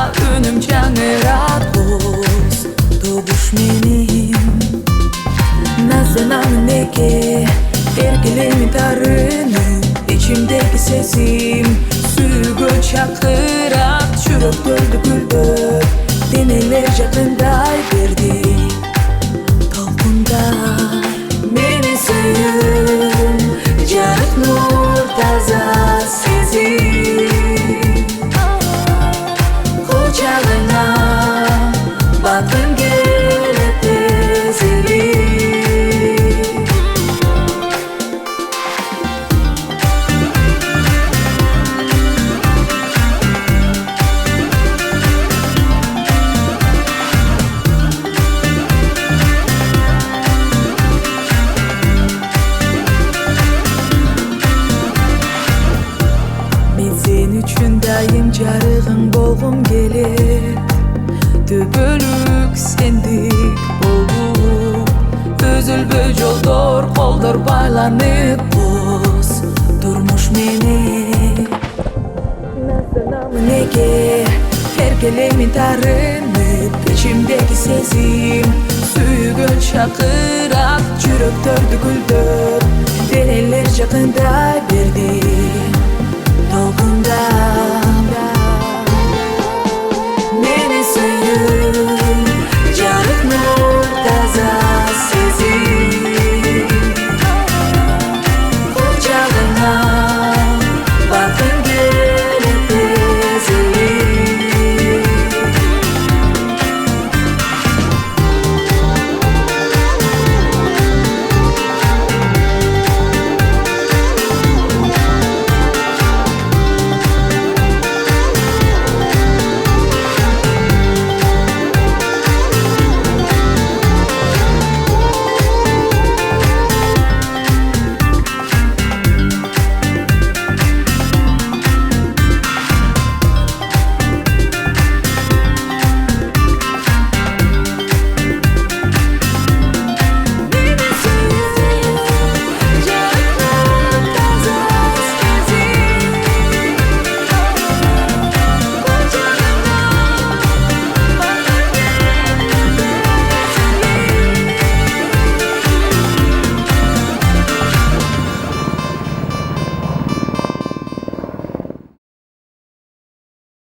үнүм жаңырат коз добуш менен назданам неге эркелеймин тарынып ичимдеги сезим сүйгөн чакырат жүрөктөрдү гүлдөп денелер жакындай берди толкундай менин сүйүүм жарык нур таза сезим кочагына баккым келет тез эле Дайым жарыгың болгум келет төбөлүк сендик болуп үзүлбөй жолдор колдор байланып боз турмуш менен назданам неге эркелеймин тарынып ичимдеги сезим сүйгөн чакырат жүрөктөрдү гүлдөп денелер жакындай берди толкундай